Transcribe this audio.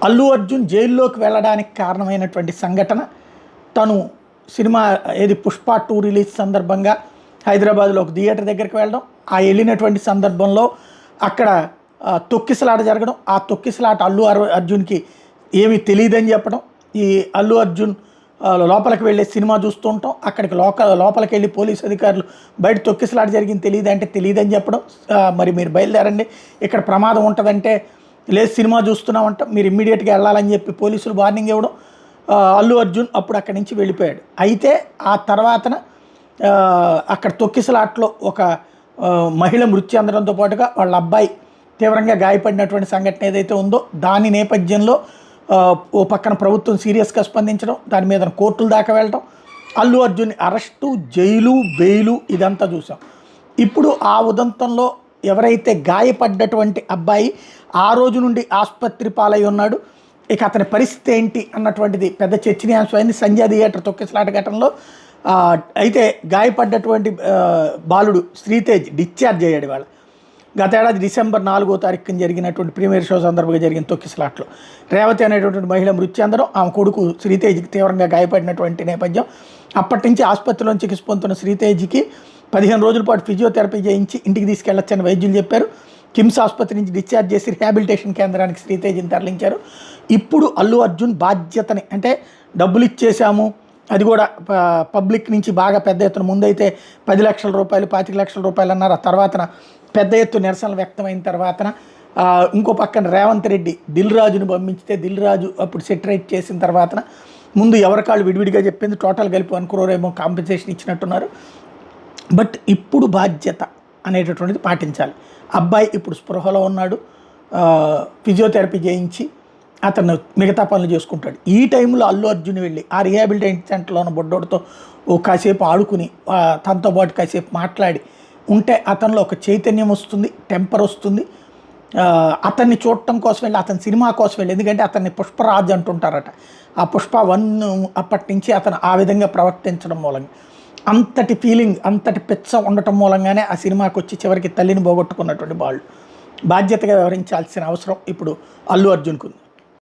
అల్లు అర్జున్ జైల్లోకి వెళ్ళడానికి కారణమైనటువంటి సంఘటన, తను సినిమా పుష్ప 2 రిలీజ్ సందర్భంగా హైదరాబాద్లో ఒక థియేటర్ దగ్గరికి వెళ్ళడం, ఆ వెళ్ళినటువంటి సందర్భంలో అక్కడ తొక్కిసలాట జరగడం, ఆ తొక్కిసలాట అల్లు అర్జున్కి ఏమీ తెలియదని చెప్పడం, ఈ అల్లు అర్జున్ లోపలికి వెళ్ళే సినిమా చూస్తూ ఉంటాం, అక్కడికి లోపలికి వెళ్ళి పోలీసు అధికారులు బయట తొక్కిసలాట జరిగింది తెలియదని చెప్పడం, మరి మీరు బయలుదేరండి ఇక్కడ ప్రమాదం ఉంటుందంటే లేదు సినిమా చూస్తున్నామంట మీరు ఇమ్మీడియట్గా వెళ్ళాలని చెప్పి పోలీసులు వార్నింగ్ ఇవ్వడం, అల్లు అర్జున్ అప్పుడు అక్కడి నుంచి వెళ్ళిపోయాడు. అయితే ఆ తర్వాతన అక్కడ తొక్కిసలాట్లో ఒక మహిళ మృతి చెందడంతో పాటుగా వాళ్ళ అబ్బాయి తీవ్రంగా గాయపడినటువంటి సంఘటన ఏదైతే ఉందో దాని నేపథ్యంలో ఓ పక్కన ప్రభుత్వం సీరియస్గా స్పందించడం, దాని మీద కోర్టుల దాకా వెళ్ళడం, Allu Arjun arrest, jail, bail ఇదంతా చూసాం. ఇప్పుడు ఆ ఉదంతంలో ఎవరైతే గాయపడ్డటువంటి అబ్బాయి ఆ రోజు నుండి ఆసుపత్రి పాలై ఉన్నాడు, ఇక అతని పరిస్థితి ఏంటి అన్నటువంటిది పెద్ద చర్చనీయాంశమైంది సంజయ్ థియేటర్ తొక్కిసలాట ఘటనలో. అయితే గాయపడ్డటువంటి బాలుడు శ్రీతేజ్ డిశ్చార్జ్ అయ్యాడు. వాళ్ళ గత ఏడాది డిసెంబర్ 4వ తారీఖున జరిగినటువంటి ప్రీమియర్ షో సందర్భంగా జరిగిన తొక్కిసలాట్లో రేవతి అనేటటువంటి మహిళ మృతి చెందడం, ఆమె కొడుకు శ్రీతేజ్కి తీవ్రంగా గాయపడినటువంటి నేపథ్యం. అప్పటి నుంచి ఆసుపత్రిలో చికిత్స పొందుతున్న శ్రీతేజ్కి 15 రోజుల పాటు ఫిజియోథెరపీ చేయించి ఇంటికి తీసుకెళ్లొచ్చని వైద్యులు చెప్పారు. కిమ్స్ ఆసుపత్రి నుంచి డిశ్చార్జ్ చేసి రిహాబిలిటేషన్ కేంద్రానికి శ్రీతేజ్ని తరలించారు. ఇప్పుడు అల్లు అర్జున్ బాధ్యతని, అంటే డబ్బులు ఇచ్చేసాము, అది కూడా పబ్లిక్ నుంచి బాగా పెద్ద ఎత్తున, ముందైతే 10 లక్షల రూపాయలు 25 లక్షల రూపాయలు అన్నారు, ఆ తర్వాతన పెద్ద ఎత్తు నిరసనలు వ్యక్తమైన తర్వాతన ఇంకో పక్కన రేవంత్ రెడ్డి దిల్ రాజును పంపించితే దిల్ రాజు అప్పుడు సెటరేట్ చేసిన తర్వాతన ముందు ఎవరికాళ్ళు విడివిడిగా చెప్పింది, టోటల్ కలిపి 1 crore ఏమో కాంపెన్సేషన్ ఇచ్చినట్టున్నారు. బట్ ఇప్పుడు బాధ్యత అనేటటువంటిది పాటించాలి. అబ్బాయి ఇప్పుడు స్పృహలో ఉన్నాడు, ఫిజియోథెరపీ చేయించి అతను మిగతా పనులు చేసుకుంటాడు. ఈ టైంలో అల్లు అర్జున్ వెళ్ళి ఆ రిహాబిలిటేషన్ సెంటర్లో ఉన్న బొడ్డోడితో కాసేపు ఆడుకుని తనతో పాటు కాసేపు మాట్లాడి ఉంటే అతనిలో ఒక చైతన్యం వస్తుంది, టెంపర్ వస్తుంది. అతన్ని చూడటం కోసం వెళ్ళి, అతని సినిమా కోసం వెళ్ళి, ఎందుకంటే అతన్ని పుష్పరాజ్ అంటుంటారట, ఆ పుష్ప 1 అప్పటి నుంచి అతను ఆ విధంగా ప్రవర్తించడం మూలంగా అంతటి ఫీలింగ్, అంతటి పిచ్చ ఉండటం మూలంగానే ఆ సినిమాకి వచ్చి చివరికి తల్లిని పోగొట్టుకున్నటువంటి వాళ్ళు బాధ్యతగా వ్యవహరించాల్సిన అవసరం ఇప్పుడు అల్లు అర్జున్కు ఉంది.